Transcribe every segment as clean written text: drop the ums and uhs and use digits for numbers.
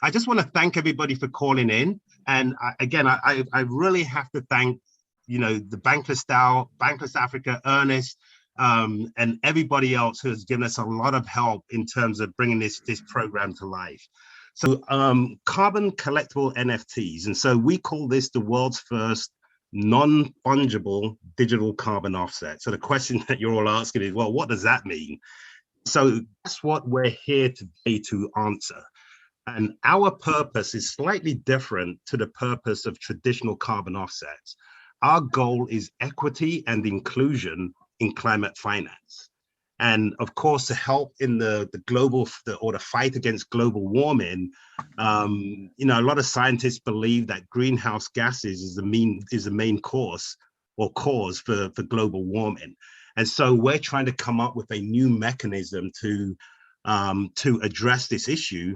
I just want to thank everybody for calling in. And I really have to thank, the Bankless Africa, Ernest, and everybody else who has given us a lot of help in terms of bringing this program to life. So carbon collectible NFTs. And so we call this the world's first non-fungible digital carbon offset. So the question that you're all asking is, well, what does that mean? So that's what we're here today to answer. And our purpose is slightly different to the purpose of traditional carbon offsets. Our goal is equity and inclusion in climate finance. And of course, to help in the fight against global warming, a lot of scientists believe that greenhouse gases is the main cause for global warming. And so we're trying to come up with a new mechanism to address this issue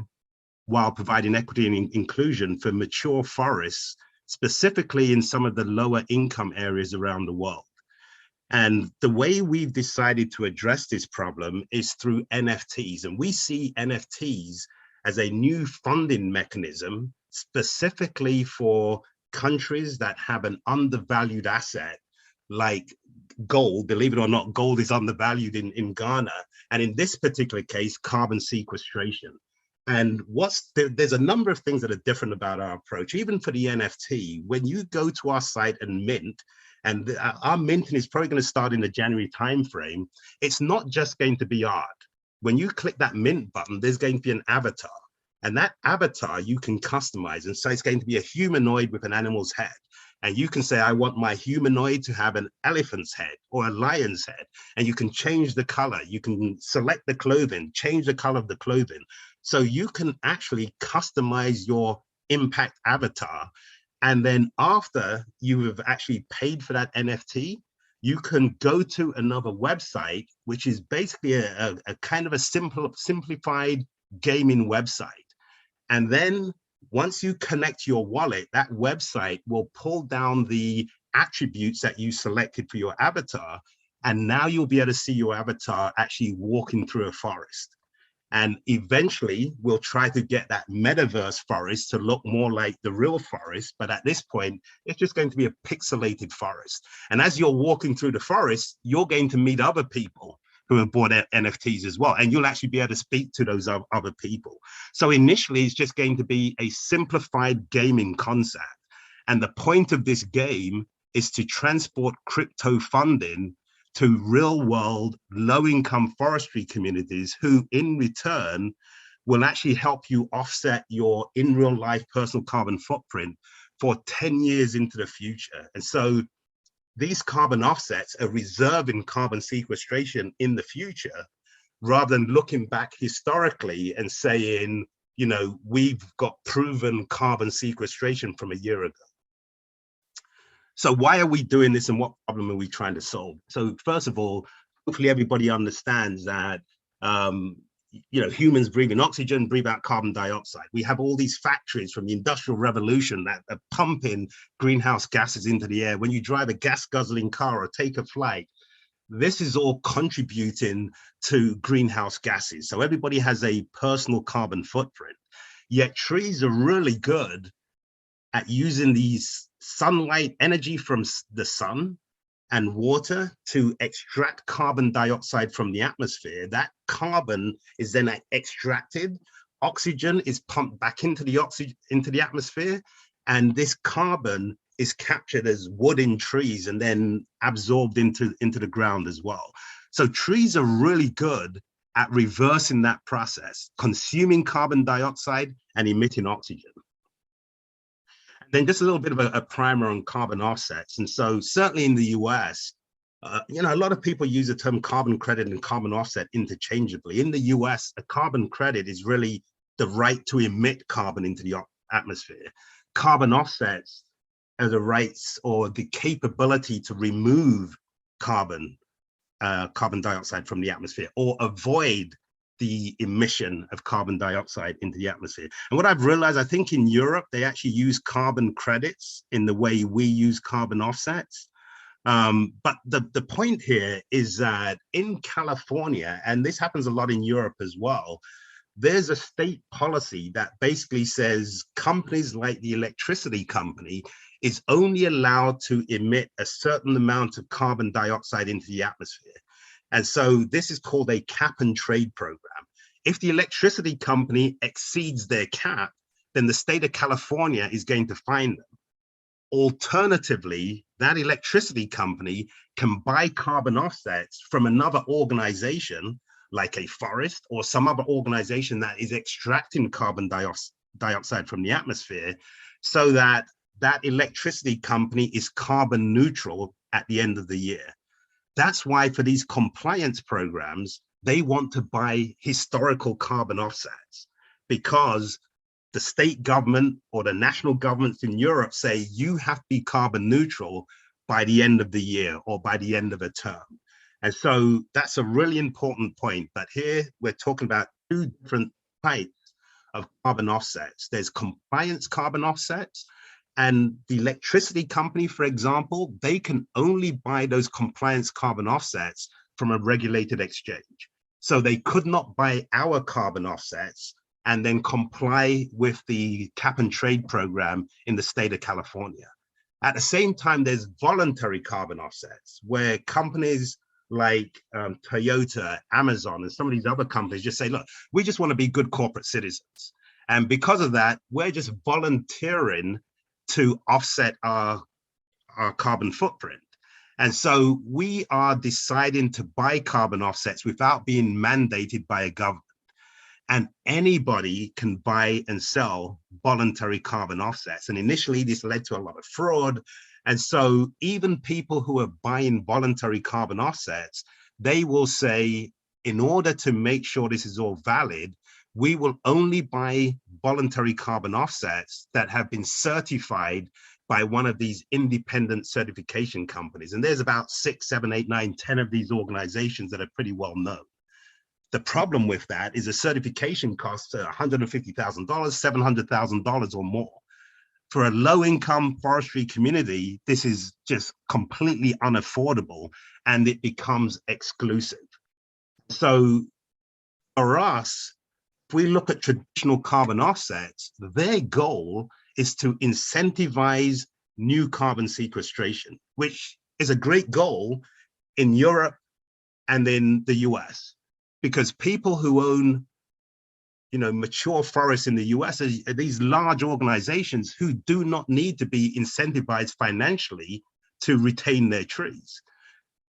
while providing equity and inclusion for mature forests, specifically in some of the lower income areas around the world. And the way we've decided to address this problem is through NFTs. And we see NFTs as a new funding mechanism, specifically for countries that have an undervalued asset like gold. Believe it or not, gold is undervalued in Ghana. And in this particular case, carbon sequestration. And there's a number of things that are different about our approach. Even for the NFT, when you go to our site and mint, and our minting is probably going to start in the January timeframe, it's not just going to be art. When you click that mint button, there's going to be an avatar. And that avatar you can customize. And so it's going to be a humanoid with an animal's head. And you can say, I want my humanoid to have an elephant's head or a lion's head. And you can change the color. You can select the clothing, change the color of the clothing. So you can actually customize your impact avatar. And then after you have actually paid for that NFT, you can go to another website, which is basically a kind of a simplified gaming website. And then once you connect your wallet, that website will pull down the attributes that you selected for your avatar. And now you'll be able to see your avatar actually walking through a forest. And eventually we'll try to get that metaverse forest to look more like the real forest. But at this point, it's just going to be a pixelated forest. And as you're walking through the forest, you're going to meet other people who have bought NFTs as well. And you'll actually be able to speak to those other people. So initially, it's just going to be a simplified gaming concept. And the point of this game is to transport crypto funding to real-world, low-income forestry communities who, in return, will actually help you offset your in-real-life personal carbon footprint for 10 years into the future. And so these carbon offsets are reserving carbon sequestration in the future, rather than looking back historically and saying, we've got proven carbon sequestration from a year ago. So why are we doing this and what problem are we trying to solve? So first of all, hopefully everybody understands that, humans breathe in oxygen, breathe out carbon dioxide. We have all these factories from the Industrial Revolution that are pumping greenhouse gases into the air. When you drive a gas guzzling car or take a flight, this is all contributing to greenhouse gases. So everybody has a personal carbon footprint, yet trees are really good at using these sunlight energy from the sun and water to extract carbon dioxide from the atmosphere. That carbon is then extracted, oxygen is pumped back into the atmosphere, and this carbon is captured as wood in trees and then absorbed into the ground as well. So trees are really good at reversing that process, consuming carbon dioxide and emitting oxygen. Then just a little bit of a primer on carbon offsets. And so certainly in the US, a lot of people use the term carbon credit and carbon offset interchangeably. In the US, a carbon credit is really the right to emit carbon into the atmosphere. Carbon offsets are the rights or the capability to remove carbon dioxide from the atmosphere or avoid the emission of carbon dioxide into the atmosphere. And what I've realized, I think in Europe, they actually use carbon credits in the way we use carbon offsets. But the point here is that in California, and this happens a lot in Europe as well, there's a state policy that basically says companies like the electricity company is only allowed to emit a certain amount of carbon dioxide into the atmosphere. And so this is called a cap and trade program. If the electricity company exceeds their cap, then the state of California is going to fine them. Alternatively, that electricity company can buy carbon offsets from another organization, like a forest or some other organization that is extracting carbon dioxide from the atmosphere, so that that electricity company is carbon neutral at the end of the year. That's why for these compliance programs, they want to buy historical carbon offsets, because the state government or the national governments in Europe say you have to be carbon neutral by the end of the year or by the end of a term. And so that's a really important point. But here we're talking about two different types of carbon offsets. There's compliance carbon offsets, and the electricity company, for example, they can only buy those compliance carbon offsets from a regulated exchange. So they could not buy our carbon offsets and then comply with the cap and trade program in the state of California. At the same time, there's voluntary carbon offsets, where companies like Toyota, Amazon, and some of these other companies just say, look, we just want to be good corporate citizens. And because of that, we're just volunteering to offset our carbon footprint. And so we are deciding to buy carbon offsets without being mandated by a government. And anybody can buy and sell voluntary carbon offsets. And initially, this led to a lot of fraud. And so even people who are buying voluntary carbon offsets, they will say, in order to make sure this is all valid, we will only buy voluntary carbon offsets that have been certified by one of these independent certification companies. And there's about 6, 7, 8, 9, 10 of these organizations that are pretty well known. The problem with that is the certification costs $150,000, $700,000 or more. For a low-income forestry community, this is just completely unaffordable, and it becomes exclusive. So for us, if we look at traditional carbon offsets, their goal is to incentivize new carbon sequestration, which is a great goal in Europe and in the US. Because people who own, mature forests in the US are these large organizations who do not need to be incentivized financially to retain their trees.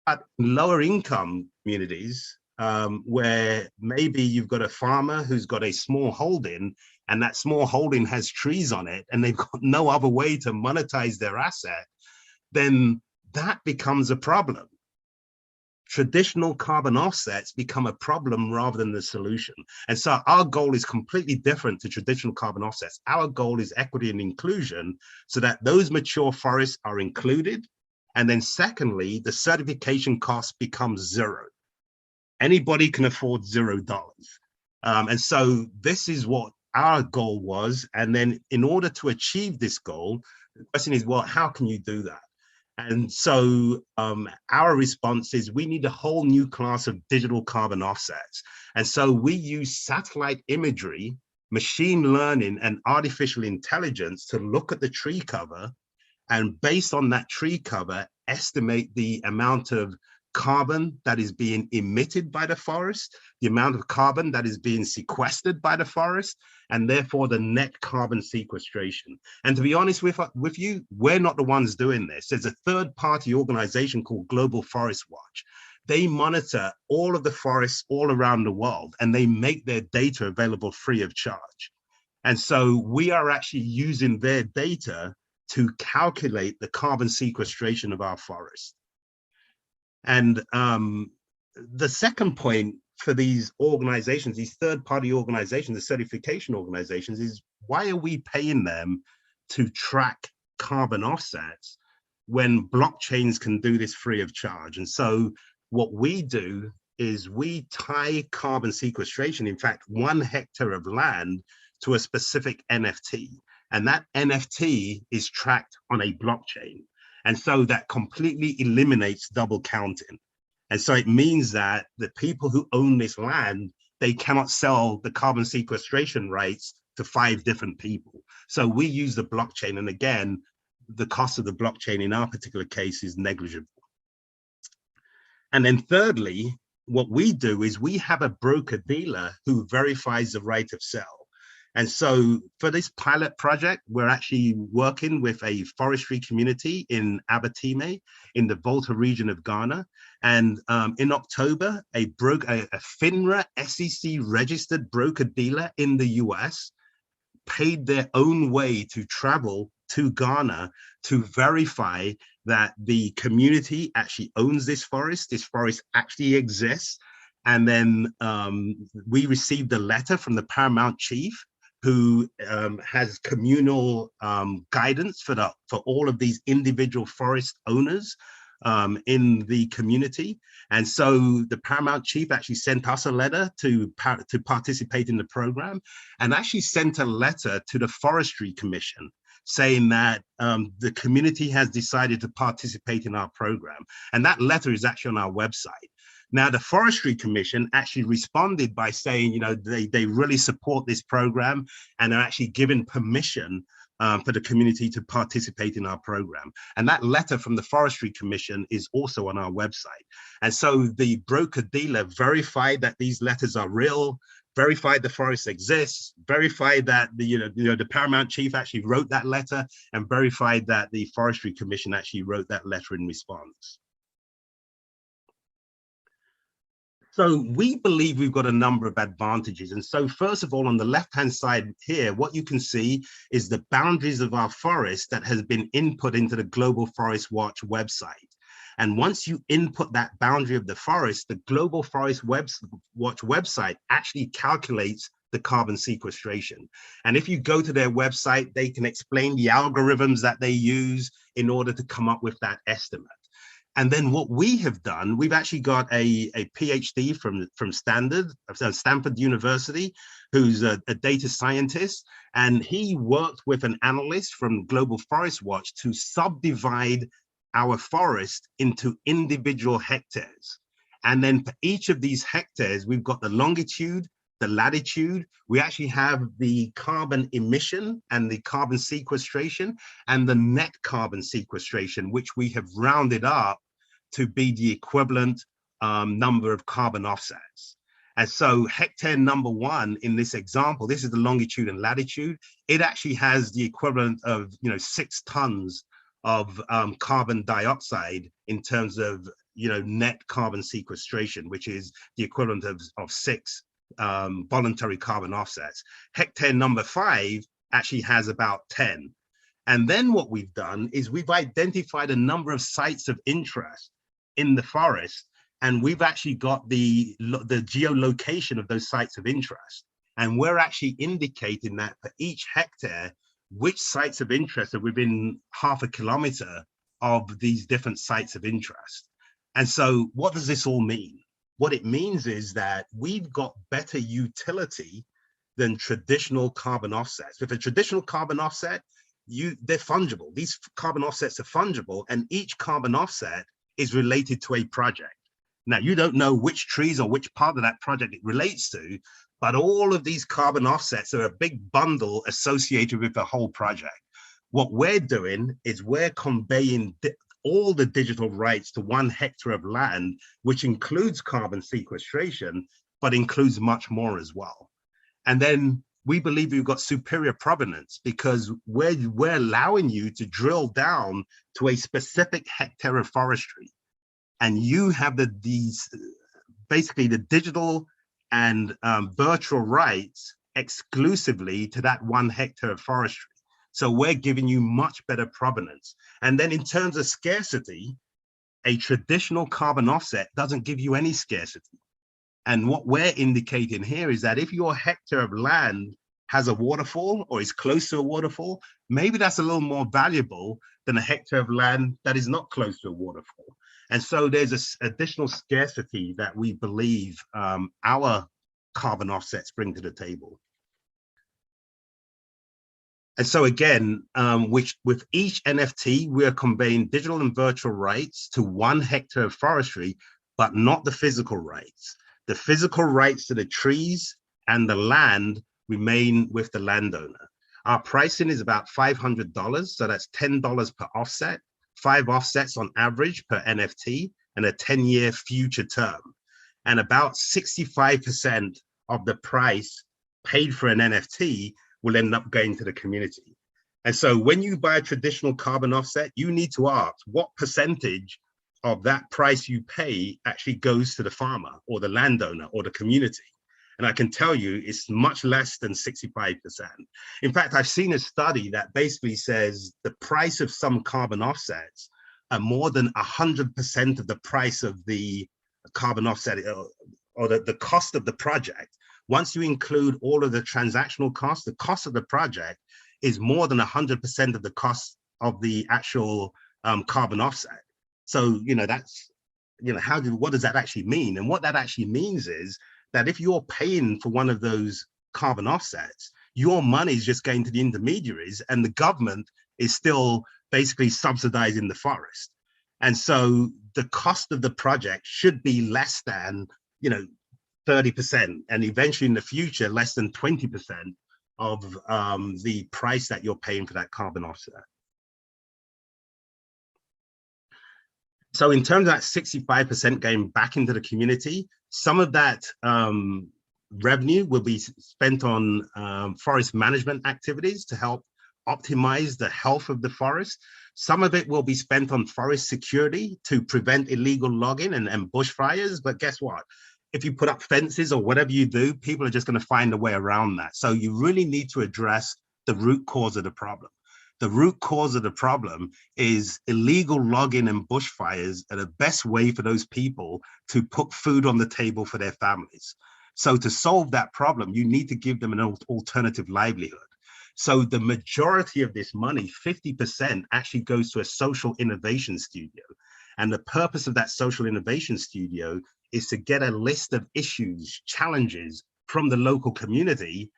But in lower income communities, where maybe you've got a farmer who's got a small holding, and that small holding has trees on it, and they've got no other way to monetize their asset, then that becomes a problem. Traditional carbon offsets become a problem rather than the solution. And so our goal is completely different to traditional carbon offsets. Our goal is equity and inclusion, so that those mature forests are included. And then secondly, the certification cost becomes zero. Anybody can afford $0. And so this is what our goal was. And then in order to achieve this goal, the question is, well, how can you do that? And so our response is we need a whole new class of digital carbon offsets. And so we use satellite imagery, machine learning, and artificial intelligence to look at the tree cover, and based on that tree cover, estimate the amount of carbon that is being emitted by the forest, the amount of carbon that is being sequestered by the forest, and therefore the net carbon sequestration. And to be honest with you, we're not the ones doing this. There's a third-party organization called Global Forest Watch. They monitor all of the forests all around the world, and they make their data available free of charge. And so we are actually using their data to calculate the carbon sequestration of our forests. And the second point for these organizations, these third-party organizations, the certification organizations, is why are we paying them to track carbon offsets when blockchains can do this free of charge? And so what we do is we tie carbon sequestration, in fact, 1 hectare of land, to a specific NFT. And that NFT is tracked on a blockchain. And so that completely eliminates double counting. And so it means that the people who own this land, they cannot sell the carbon sequestration rights to 5 different people. So we use the blockchain. And again, the cost of the blockchain in our particular case is negligible. And then thirdly, what we do is we have a broker dealer who verifies the right of sale. And so for this pilot project, we're actually working with a forestry community in Abitime in the Volta region of Ghana. And in October, a FINRA SEC registered broker dealer in the US paid their own way to travel to Ghana to verify that the community actually owns this forest actually exists. And then we received a letter from the paramount chief who has communal guidance for all of these individual forest owners in the community. And so the paramount chief actually sent us a letter to participate in the program, and actually sent a letter to the Forestry Commission saying that the community has decided to participate in our program. And that letter is actually on our website. Now, the Forestry Commission actually responded by saying, you know, they really support this program and are actually given permission for the community to participate in our program. And that letter from the Forestry Commission is also on our website. And so the broker dealer verified that these letters are real, verified the forest exists, verified that the paramount chief actually wrote that letter, and verified that the Forestry Commission actually wrote that letter in response. So we believe we've got a number of advantages. And so first of all, on the left-hand side here, what you can see is the boundaries of our forest that has been input into the Global Forest Watch website. And once you input that boundary of the forest, the Global Forest Watch website actually calculates the carbon sequestration. And if you go to their website, they can explain the algorithms that they use in order to come up with that estimate. And then what we have done, we've actually got a PhD from Stanford University, who's a data scientist, and he worked with an analyst from Global Forest Watch to subdivide our forest into individual hectares. And then for each of these hectares, we've got the longitude, the latitude, we actually have the carbon emission and the carbon sequestration and the net carbon sequestration, which we have rounded up to be the equivalent number of carbon offsets. And so hectare number 1 in this example, this is the longitude and latitude, it actually has the equivalent of 6 tons of carbon dioxide in terms of net carbon sequestration, which is the equivalent of 6 voluntary carbon offsets. Hectare number 5 actually has about 10. And then what we've done is we've identified a number of sites of interest in the forest, and we've actually got the geolocation of those sites of interest. And we're actually indicating that for each hectare, which sites of interest are within half a kilometer of these different sites of interest. And so what does this all mean? What it means is that we've got better utility than traditional carbon offsets. With a traditional carbon offset, they're fungible. These carbon offsets are fungible, and each carbon offset is related to a project. Now, you don't know which trees or which part of that project it relates to, but all of these carbon offsets are a big bundle associated with the whole project. What we're doing is we're conveying all the digital rights to 1 hectare of land, which includes carbon sequestration, but includes much more as well. And then we believe we've got superior provenance because we're allowing you to drill down to a specific hectare of forestry. And you have basically the digital and virtual rights exclusively to that 1 hectare of forestry. So we're giving you much better provenance. And then in terms of scarcity, a traditional carbon offset doesn't give you any scarcity. And what we're indicating here is that if your hectare of land has a waterfall or is close to a waterfall, maybe that's a little more valuable than a hectare of land that is not close to a waterfall. And so there's this additional scarcity that we believe our carbon offsets bring to the table. And so again, with each NFT, we're conveying digital and virtual rights to 1 hectare of forestry, but not the physical rights. The physical rights to the trees and the land remain with the landowner. Our pricing is about $500, so that's $10 per offset, 5 offsets on average per NFT, and a 10-year future term. And about 65% of the price paid for an NFT will end up going to the community. And so when you buy a traditional carbon offset, you need to ask what percentage of that price you pay actually goes to the farmer or the landowner or the community. And I can tell you it's much less than 65%. In fact, I've seen a study that basically says the price of some carbon offsets are more than 100% of the price of the carbon offset, or the cost of the project. Once you include all of the transactional costs, the cost of the project is more than 100% of the cost of the actual carbon offset. So, that's, what does that actually mean? And what that actually means is that if you're paying for one of those carbon offsets, your money is just going to the intermediaries and the government is still basically subsidizing the forest. And so the cost of the project should be less than, 30%, and eventually in the future, less than 20% of the price that you're paying for that carbon offset. So in terms of that 65% going back into the community, some of that revenue will be spent on forest management activities to help optimize the health of the forest. Some of it will be spent on forest security to prevent illegal logging and bushfires. But guess what? If you put up fences or whatever you do, people are just going to find a way around that. So you really need to address the root cause of the problem. The root cause of the problem is illegal logging and bushfires are the best way for those people to put food on the table for their families. So to solve that problem, you need to give them an alternative livelihood. So the majority of this money, 50%, actually goes to a social innovation studio. And the purpose of that social innovation studio is to get a list of issues, challenges from the local community,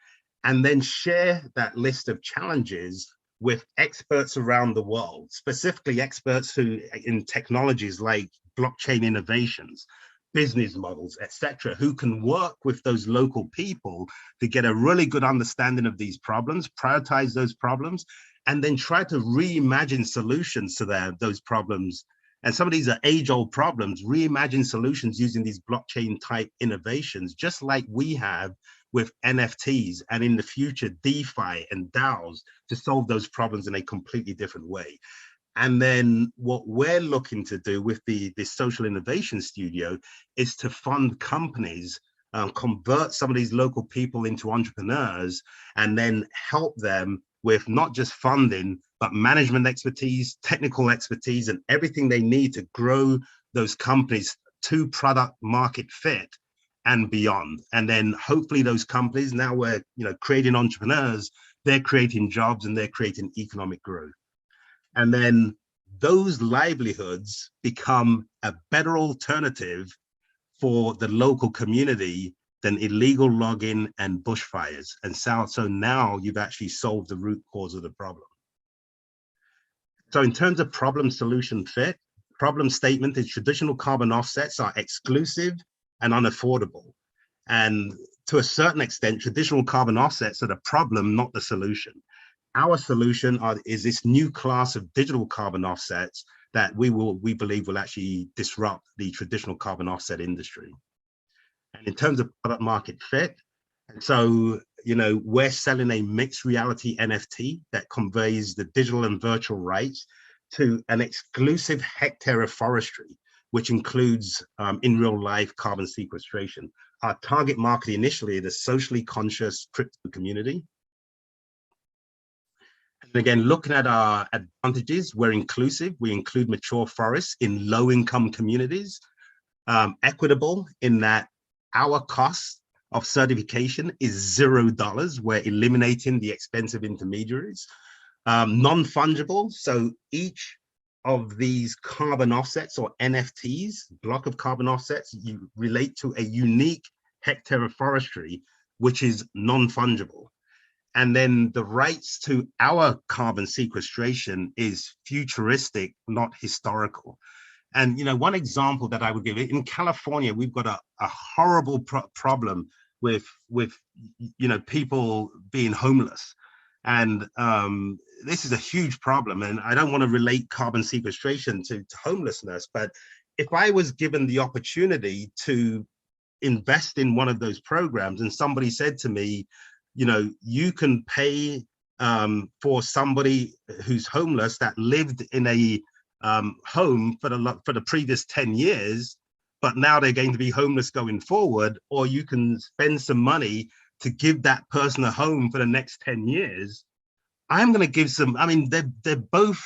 and then share that list of challenges with experts around the world, specifically experts who in technologies like blockchain innovations, business models, etc., who can work with those local people to get a really good understanding of these problems, prioritize those problems, and then try to reimagine solutions to those problems. And some of these are age-old problems, reimagine solutions using these blockchain type innovations, just like we have with NFTs and in the future DeFi and DAOs, to solve those problems in a completely different way. And then what we're looking to do with this social innovation studio is to fund companies, convert some of these local people into entrepreneurs, and then help them with not just funding, but management expertise, technical expertise, and everything they need to grow those companies to product market fit and beyond. And then hopefully those companies, now we're creating entrepreneurs, they're creating jobs and they're creating economic growth. And then those livelihoods become a better alternative for the local community than illegal logging and bushfires. And so now you've actually solved the root cause of the problem. So in terms of problem solution fit, problem statement is traditional carbon offsets are exclusive and unaffordable. And to a certain extent, traditional carbon offsets are the problem, not the solution. Our solution is this new class of digital carbon offsets that we believe will actually disrupt the traditional carbon offset industry. And in terms of product market fit, so we're selling a mixed reality NFT that conveys the digital and virtual rights to an exclusive hectare of forestry, which includes in real life carbon sequestration. Our target market initially is the socially conscious crypto community. And again, looking at our advantages, we're inclusive. We include mature forests in low-income communities, equitable in that our cost of certification is $0. We're eliminating the expensive intermediaries. Non-fungible, so each of these carbon offsets or NFTs, block of carbon offsets, you relate to a unique hectare of forestry, which is non-fungible. And then the rights to our carbon sequestration is futuristic, not historical. And, you know, one example that I would give, in California, we've got a horrible problem with, you know, people being homeless. And this is a huge problem. And I don't want to relate carbon sequestration to homelessness, but if I was given the opportunity to invest in one of those programs and somebody said to me, you know, you can pay for somebody who's homeless that lived in a home for the previous 10 years, but now they're going to be homeless going forward, or you can spend some money to give that person a home for the next 10 years. I'm going to give some, I mean, they're both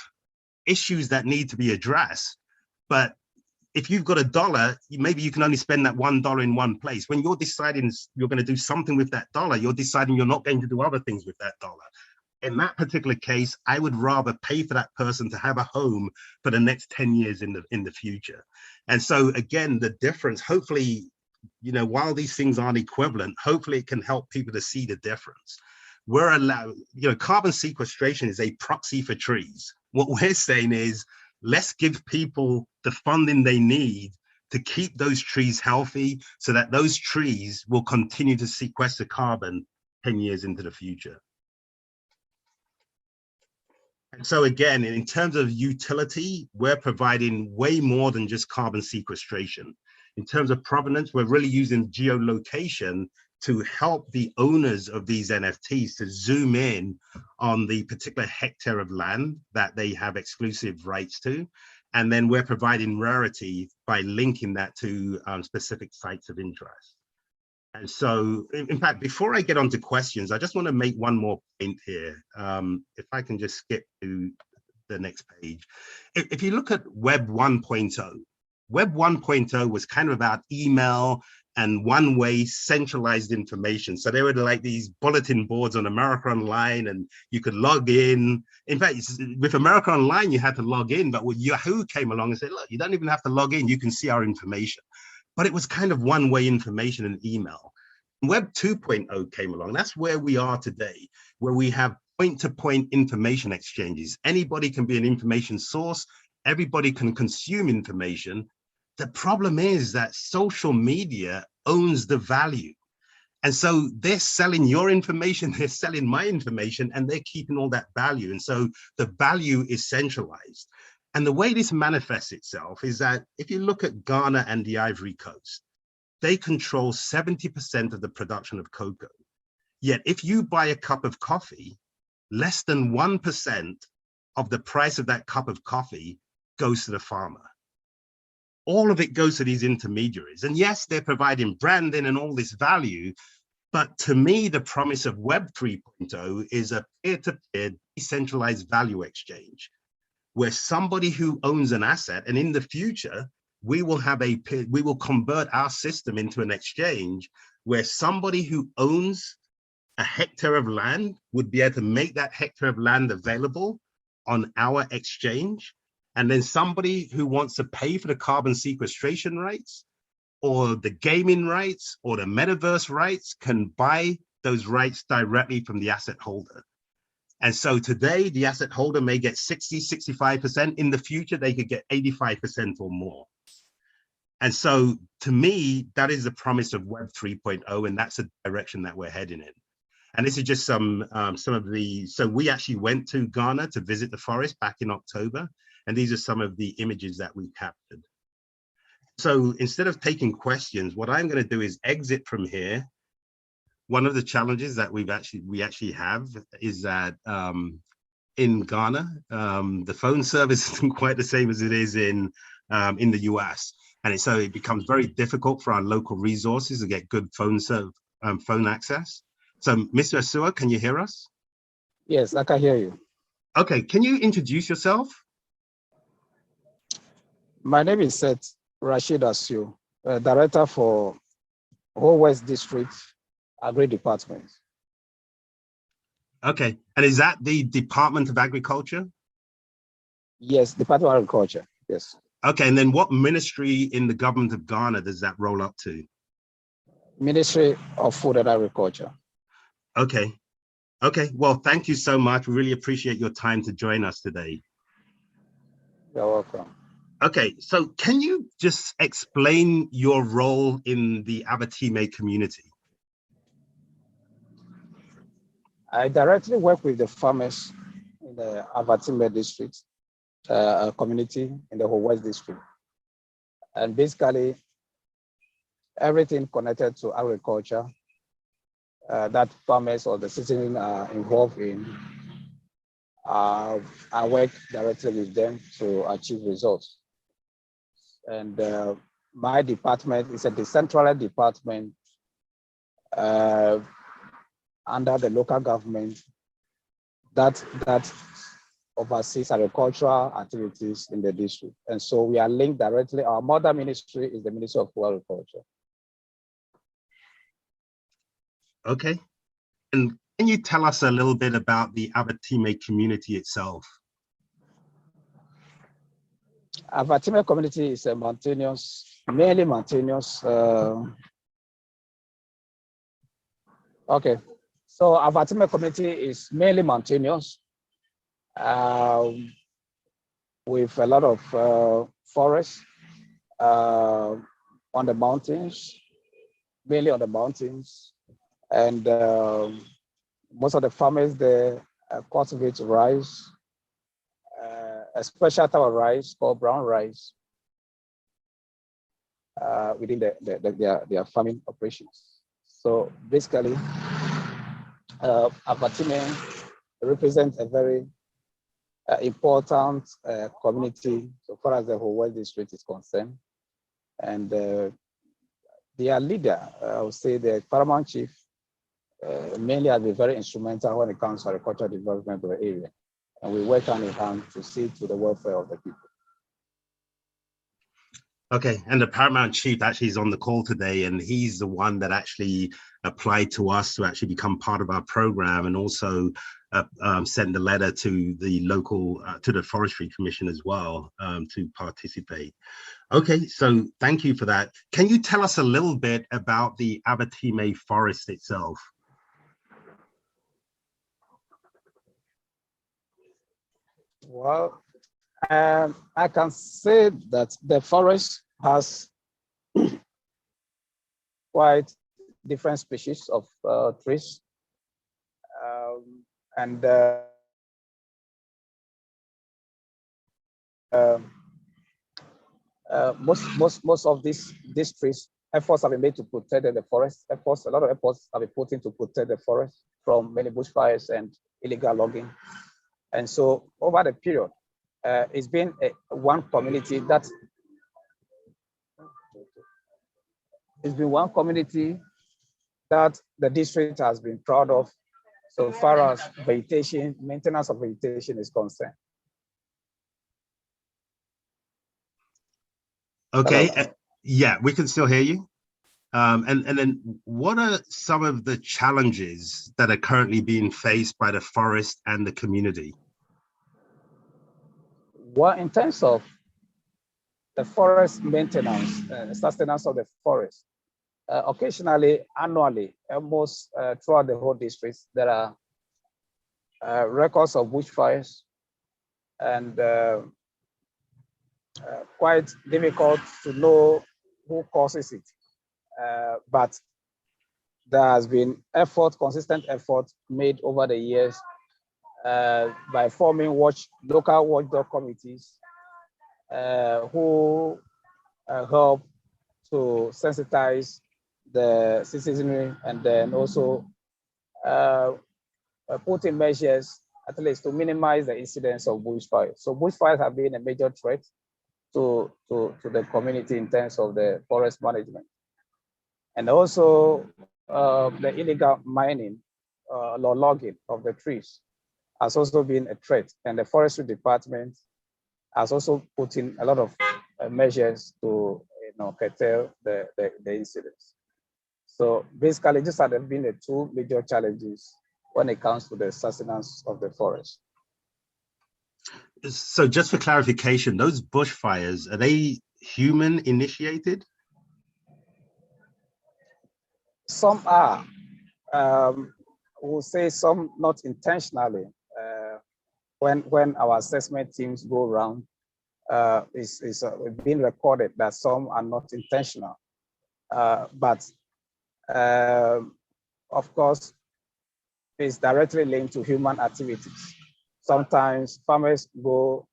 issues that need to be addressed, but if you've got $1, maybe you can only spend that $1 in one place. When you're deciding you're going to do something with that dollar, you're deciding you're not going to do other things with that dollar. In that particular case, I would rather pay for that person to have a home for the next 10 years in the future. And so again, the difference, hopefully, you know, while these things aren't equivalent, hopefully it can help people to see the difference. We're allowed, you know, carbon sequestration is a proxy for trees. What we're saying is, let's give people the funding they need to keep those trees healthy so that those trees will continue to sequester carbon 10 years into the future. And so again, in terms of utility, we're providing way more than just carbon sequestration. In terms of provenance, we're really using geolocation to help the owners of these NFTs to zoom in on the particular hectare of land that they have exclusive rights to. And then we're providing rarity by linking that to specific sites of interest. And so, in fact, before I get on to questions, I just want to make one more point here. If I can just skip to the next page. If you look at Web 1.0, Web 1.0 was kind of about email and one-way centralized information. So there were like these bulletin boards on America Online, and you could log in. In fact, with America Online, you had to log in, but when Yahoo came along and said, look, you don't even have to log in, you can see our information. But it was kind of one-way information and email. Web 2.0 came along. That's where we are today, where we have point-to-point information exchanges. Anybody can be an information source. Everybody can consume information. The problem is that social media owns the value. And so they're selling your information, they're selling my information, and they're keeping all that value. And so the value is centralized. And the way this manifests itself is that if you look at Ghana and the Ivory Coast, they control 70% of the production of cocoa. Yet if you buy a cup of coffee, less than 1% of the price of that cup of coffee goes to the farmer. All of it goes to these intermediaries. And yes, they're providing branding and all this value, but to me, the promise of Web 3.0 is a peer-to-peer decentralized value exchange, where somebody who owns an asset, and in the future, we will convert our system into an exchange where somebody who owns a hectare of land would be able to make that hectare of land available on our exchange. And then somebody who wants to pay for the carbon sequestration rights or the gaming rights or the metaverse rights can buy those rights directly from the asset holder. And so today the asset holder may get 60, 65%. In the future, they could get 85% or more. And so to me, that is the promise of Web 3.0, and that's the direction that we're heading in. And this is just some of the, so we actually went to Ghana to visit the forest back in October. And these are some of the images that we captured. So instead of taking questions, what I'm going to do is exit from here. One of the challenges that we actually have is that in Ghana, the phone service isn't quite the same as it is in the US. And so it becomes very difficult for our local resources to get good phone access. So Mr. Asuo, can you hear us? Yes, I can hear you. Okay, can you introduce yourself? My name is Seth Rashid Asuo, Director for Whole West District Agri Department. Okay, and is that the Department of Agriculture? Yes, Department of Agriculture, yes. Okay, and then what ministry in the government of Ghana does that roll up to? Ministry of Food and Agriculture. Okay, okay, well, thank you so much. We really appreciate your time to join us today. You're welcome. Okay, so can you just explain your role in the Abitime community? I directly work with the farmers in the Avatime district, community in the whole West district. And basically, everything connected to agriculture that farmers or the citizens are involved in, I work directly with them to achieve results. And my department is a decentralized department under the local government that oversees agricultural activities in the district. And so we are linked directly. Our mother ministry is the Ministry of Agriculture. Okay. And can you tell us a little bit about the Abitime community itself? Avatime community is a mountainous, mainly mountainous. Okay, so Avatime community is mainly mountainous with a lot of forests on the mountains, mainly on the mountains. And most of the farmers there cultivate rice, a special type of rice called brown rice within their farming operations. So basically, Avatime represents a very important community so far as the whole West District is concerned. And their leader, I would say the paramount chief, mainly has been very instrumental when it comes to agricultural development of the area. And we work hand in hand to see to the welfare of the people. Okay, and the paramount chief actually is on the call today, and he's the one that actually applied to us to actually become part of our program, and also sent the letter to the local, to the Forestry Commission as well, to participate. Okay, so thank you for that. Can you tell us a little bit about the Abitime forest itself? Well, I can say that the forest has quite different species of trees. And most of these trees, efforts have been made to protect the forest. A lot of efforts have been put in to protect the forest from many bushfires and illegal logging. And so over the period, it's been one community that the district has been proud of so far as vegetation, maintenance of vegetation is concerned. Okay, yeah, we can still hear you. And then what are some of the challenges that are currently being faced by the forest and the community? Well, in terms of the forest maintenance, sustenance of the forest, occasionally, annually, almost throughout the whole district, there are records of bushfires, and quite difficult to know who causes it. But there has been consistent effort made over the years by forming local watchdog committees who help to sensitize the citizenry, and then also put in measures at least to minimize the incidence of bushfires. So bushfires have been a major threat to the community in terms of the forest management. And also the illegal mining or logging of the trees has also been a threat. And the forestry department has also put in a lot of measures to curtail the incidents. So basically, these have been the two major challenges when it comes to the sustenance of the forest. So just for clarification, those bushfires, are they human initiated? Some are. We'll say some not intentionally. When our assessment teams go around, is being recorded that some are not intentional, but of course, it's directly linked to human activities. Sometimes farmers go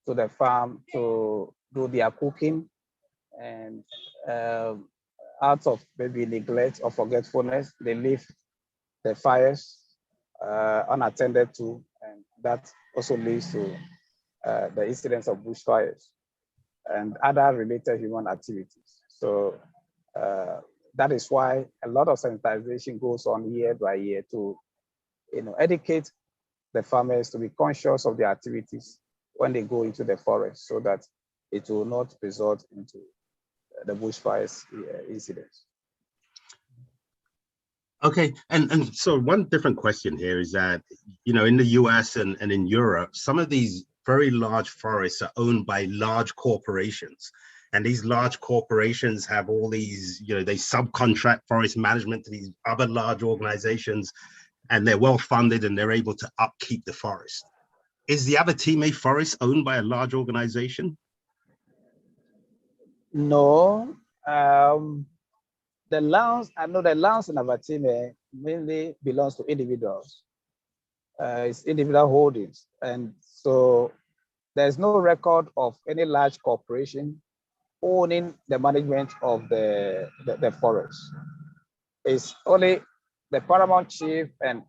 to the farm to do their cooking, and out of maybe neglect or forgetfulness, they leave the fires unattended to, and that also leads to the incidence of bushfires and other related human activities. So that is why a lot of sensitization goes on year by year to, educate the farmers to be conscious of their activities when they go into the forest, so that it will not result into the bushfires incidents. Okay, and so one different question here is that, in the US and in Europe, some of these very large forests are owned by large corporations. And these large corporations have all these, they subcontract forest management to these other large organizations, and they're well funded and they're able to upkeep the forest. Is the Abitime forest owned by a large organization? No. The lands, I know the lands in Avatime mainly belongs to individuals. It's individual holdings. And so there's no record of any large corporation owning the management of the forest. It's only the paramount chief and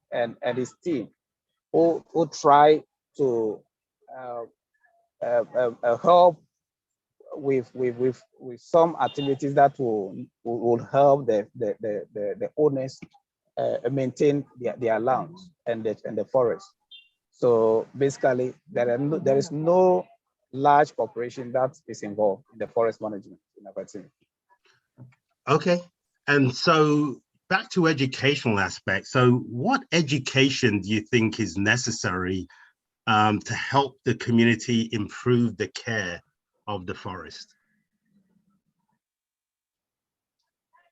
his team who try to help with some activities that will help the owners maintain their lands and the forest. So basically, there is no large corporation that is involved in the forest management in Abitime. Okay, and so back to educational aspects. So what education do you think is necessary to help the community improve the care of the forest?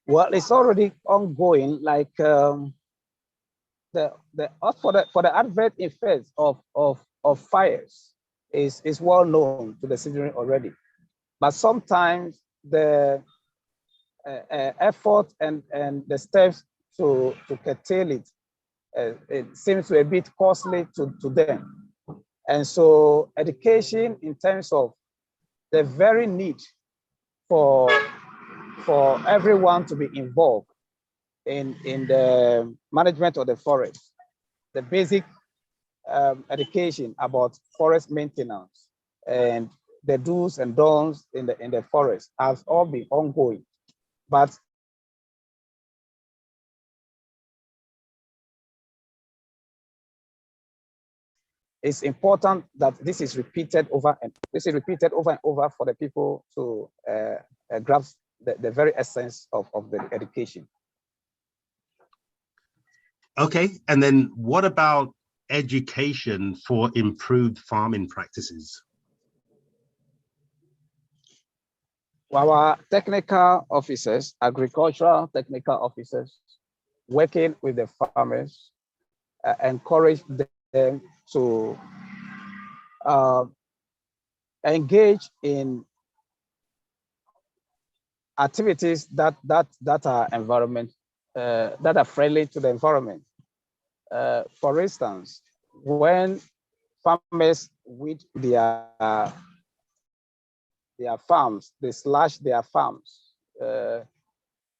Well, it's already ongoing. Like for the advert effects of fires is well known to the citizen already, but sometimes the effort and the steps to curtail it, it seems to be a bit costly to them. And so education in terms of the very need for everyone to be involved in the management of the forest, the basic education about forest maintenance and the do's and don'ts in the forest has all been ongoing. But it's important that this is repeated over and over for the people to grasp the very essence of the education. Okay, and then what about education for improved farming practices? Our technical officers, agricultural technical officers, working with the farmers, encourage them to engage in activities that are environment, that are friendly to the environment. For instance, when farmers weed their farms, they slash their farms.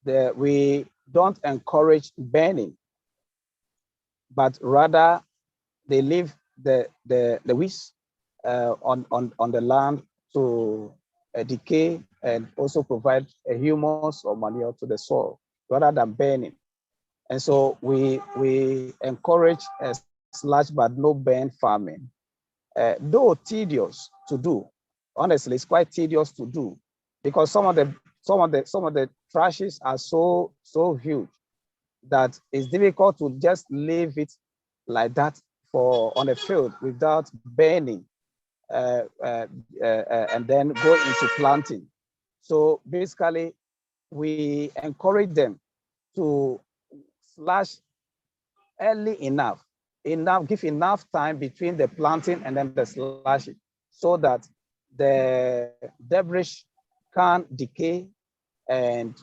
We don't encourage burning, but rather they leave the weeds on the land to decay and also provide a humus or manure to the soil rather than burning. And so we encourage a slash but no burn farming. Though tedious to do, honestly, it's quite tedious to do because some of the trashes are so huge that it's difficult to just leave it like that on a field without burning and then go into planting. So basically, we encourage them to slash early enough, give enough time between the planting and then the slashing, so that the debris can decay and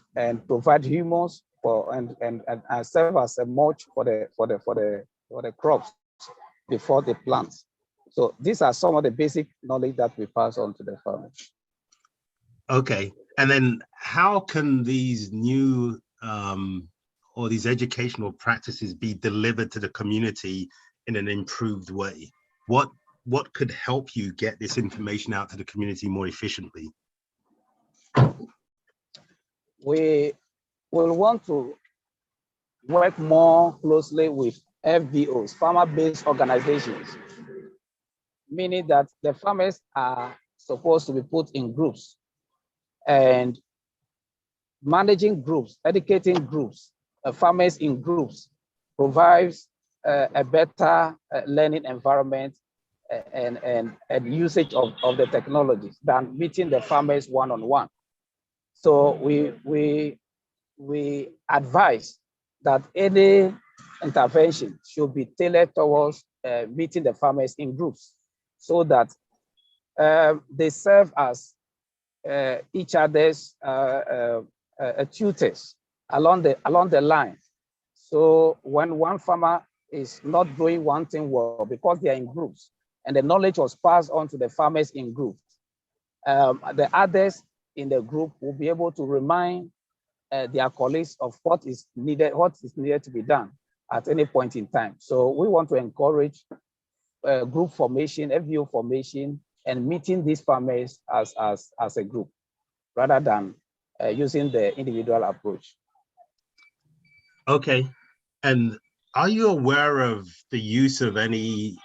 provide humus for and serve as a mulch for the crops before they plant. So these are some of the basic knowledge that we pass on to the farmers. Okay, and then how can these new or these educational practices be delivered to the community in an improved way? What could help you get this information out to the community more efficiently? We will want to work more closely with FBOs, farmer-based organizations, meaning that the farmers are supposed to be put in groups and managing groups, educating groups, farmers in groups provides a better learning environment and usage of the technologies than meeting the farmers one-on-one. So we advise that any intervention should be tailored towards meeting the farmers in groups so that they serve as each other's tutors along the line. So when one farmer is not doing one thing well because they are in groups and the knowledge was passed on to the farmers in groups, the others in the group will be able to remind their colleagues of what is needed to be done at any point in time. So we want to encourage group formation, FBO formation, and meeting these farmers as a group rather than using the individual approach. Okay, and are you aware of the use of any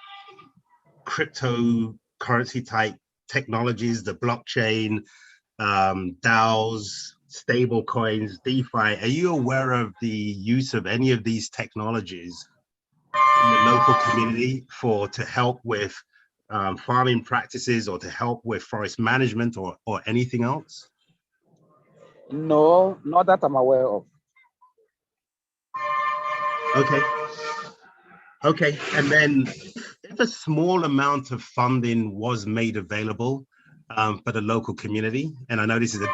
cryptocurrency type technologies, the blockchain, DAOs, stable coins, DeFi? Are you aware of the use of any of these technologies in the local community to help with farming practices or to help with forest management or anything else? No, not that I'm aware of. Okay, and then if a small amount of funding was made available for the local community, and I know this is a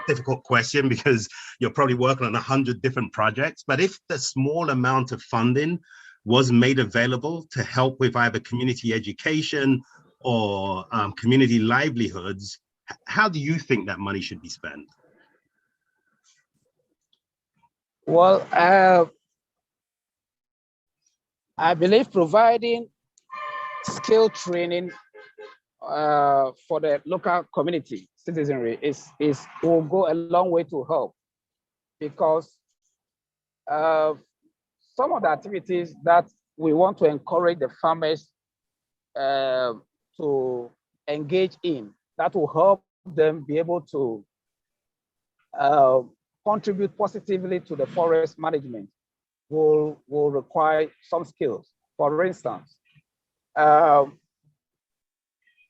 difficult question because you're probably working on 100 different projects, but if the small amount of funding was made available to help with either community education or community livelihoods, how do you think that money should be spent? Well, I believe providing skill training for the local community citizenry will go a long way to help, because some of the activities that we want to encourage the farmers to engage in that will help them be able to contribute positively to the forest management will require some skills. For instance,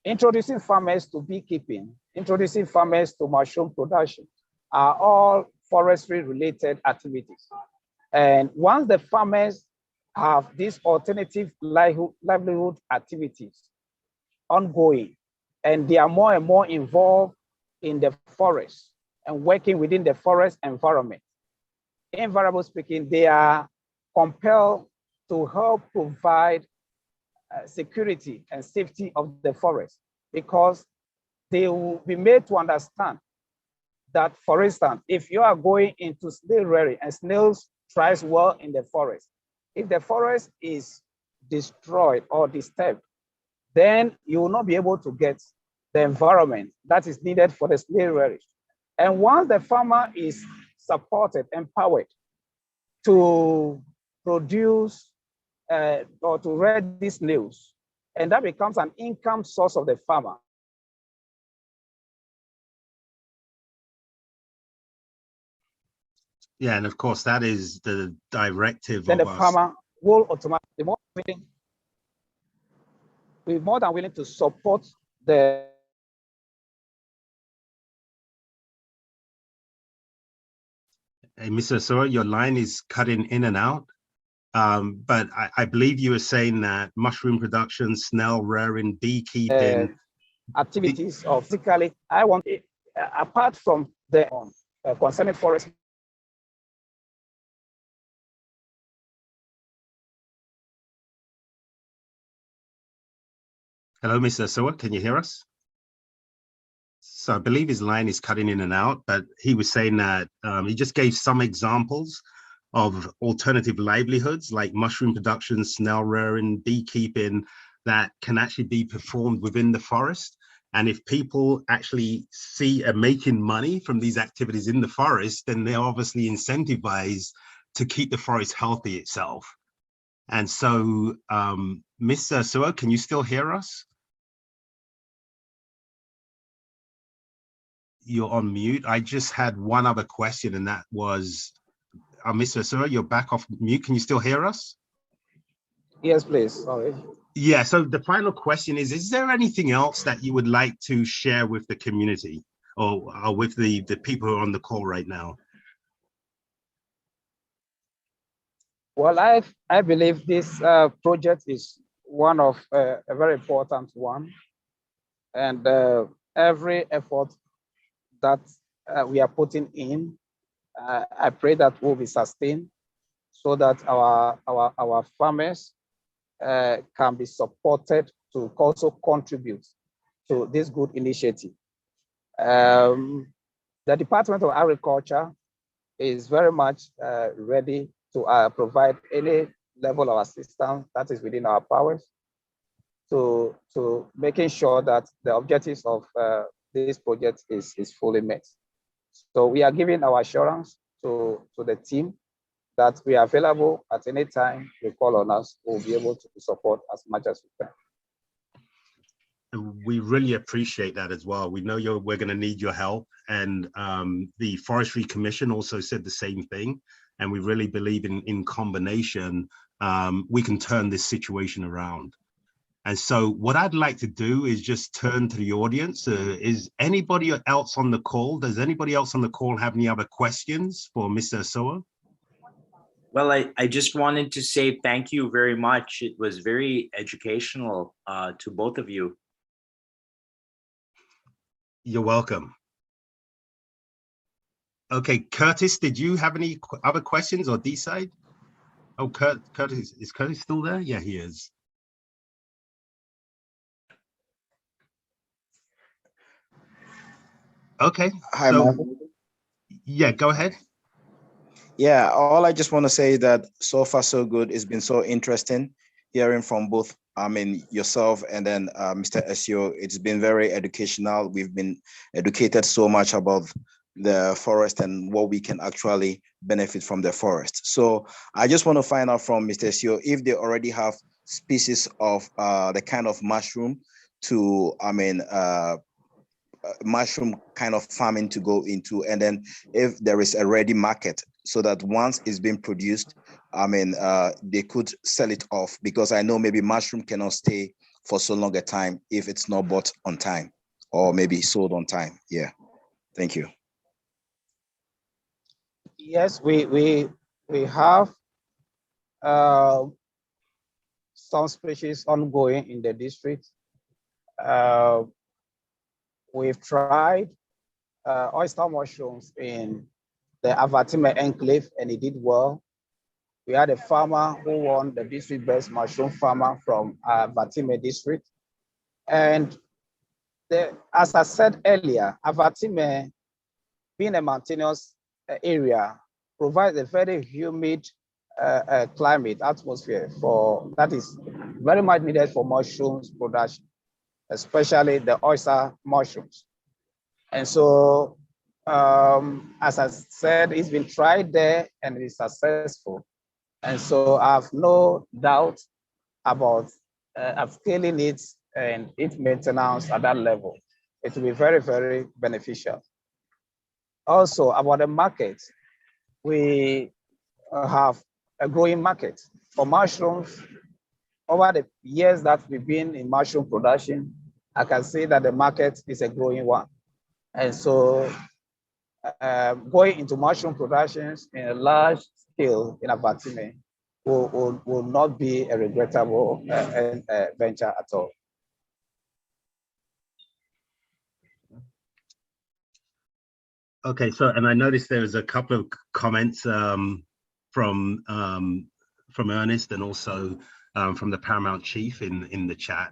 introducing farmers to beekeeping, introducing farmers to mushroom production are all forestry related activities. And once the farmers have these alternative livelihood activities ongoing, and they are more and more involved in the forest and working within the forest environment, invariably speaking, they are compelled to help provide security and safety of the forest, because they will be made to understand that, for instance, if you are going into snail rearing and snails thrives well in the forest, if the forest is destroyed or disturbed, then you will not be able to get the environment that is needed for the snail rearing. And once the farmer is supported, empowered to produce or to rear these snails, and that becomes an income source of the farmer. Yeah, and of course that is the directive Then of the us. farmer will automatically be more than willing to support the Hey, Mr. Asuo, your line is cutting in and out. But I believe you were saying that mushroom production, snail rearing, beekeeping, activities of physically. I want it, apart from the concerning forest. Hello, Mr. Asuo, can you hear us? So I believe his line is cutting in and out, but he was saying that he just gave some examples of alternative livelihoods like mushroom production, snail rearing, beekeeping that can actually be performed within the forest. And if people actually see making money from these activities in the forest, then they're obviously incentivized to keep the forest healthy itself. And so, Mr. Asuo, can you still hear us? You're on mute. I just had one other question, and that was, Mr. Asuo, you're back off mute. Can you still hear us? Yes, please. Sorry. Yeah, so the final question is there anything else that you would like to share with the community or with the people who are on the call right now? Well, I believe this project is one of a very important one. And every effort that we are putting in, I pray that will be sustained so that our farmers can be supported to also contribute to this good initiative. The Department of Agriculture is very much ready to provide any level of assistance that is within our powers to making sure that the objectives of this project is fully met. So we are giving our assurance to the team that we are available at any time. You call on us, we'll be able to support as much as we can. We really appreciate that as well. We know we're going to need your help, and the Forestry Commission also said the same thing. And we really believe in combination, we can turn this situation around. And so what I'd like to do is just turn to the audience. Is anybody else on the call? Does anybody else on the call have any other questions for Mr. Asuo? Well, I just wanted to say thank you very much. It was very educational to both of you. You're welcome. Okay, Curtis, did you have any other questions or D-side? Oh, Curtis, is Curtis still there? Yeah, he is. Okay. Hi, so, Michael. Yeah, go ahead. Yeah, all I just want to say is that so far so good. It's been so interesting hearing from both, yourself and then Mr. Asuo. It's been very educational. We've been educated so much about the forest and what we can actually benefit from the forest. So I just want to find out from Mr. Asuo if they already have species of the kind of mushroom to, mushroom kind of farming to go into, and then if there is a ready market so that once it's been produced, they could sell it off, because I know maybe mushroom cannot stay for so long a time if it's not bought on time or maybe sold on time. Yeah, thank you. Yes, we have some species ongoing in the district. We've tried oyster mushrooms in the Avatime enclave, and it did well. We had a farmer who won the district best mushroom farmer from Avatime district. And as I said earlier, Avatime, being a mountainous area, provides a very humid climate, atmosphere that is very much needed for mushrooms production, especially the oyster mushrooms. And so, as I said, it's been tried there and it's successful. And so I have no doubt about upscaling it and its maintenance at that level. It will be very, very beneficial. Also, about the market, we have a growing market for mushrooms. Over the years that we've been in mushroom production, I can say that the market is a growing one. And so going into mushroom productions in a large scale in Avatime will not be a regrettable venture at all. Okay, so and I noticed there was a couple of comments from Ernest and also from the Paramount Chief in the chat,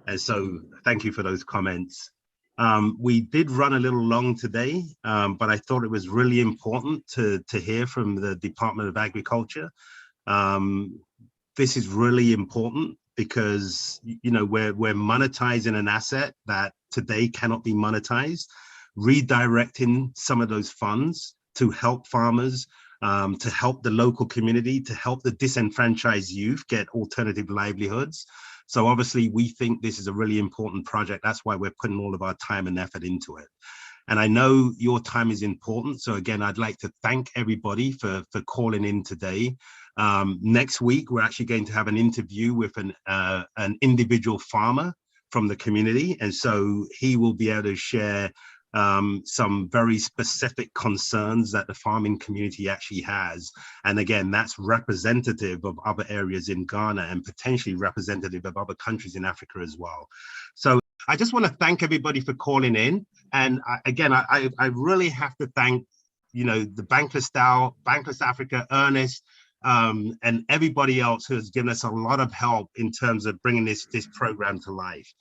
and so thank you for those comments. We did run a little long today, but I thought it was really important to hear from the Department of Agriculture. This is really important because we're monetizing an asset that today cannot be monetized, redirecting some of those funds to help farmers, to help the local community, to help the disenfranchised youth get alternative livelihoods. So obviously we think this is a really important project. That's why we're putting all of our time and effort into it. And I know your time is important. So again, I'd like to thank everybody for calling in today. Next week, we're actually going to have an interview with an individual farmer from the community. And so he will be able to share some very specific concerns that the farming community actually has. And again, that's representative of other areas in Ghana and potentially representative of other countries in Africa as well. So I just want to thank everybody for calling in. And I really have to thank, the Bankless DAO, Bankless Africa, Ernest, and everybody else who has given us a lot of help in terms of bringing this program to life.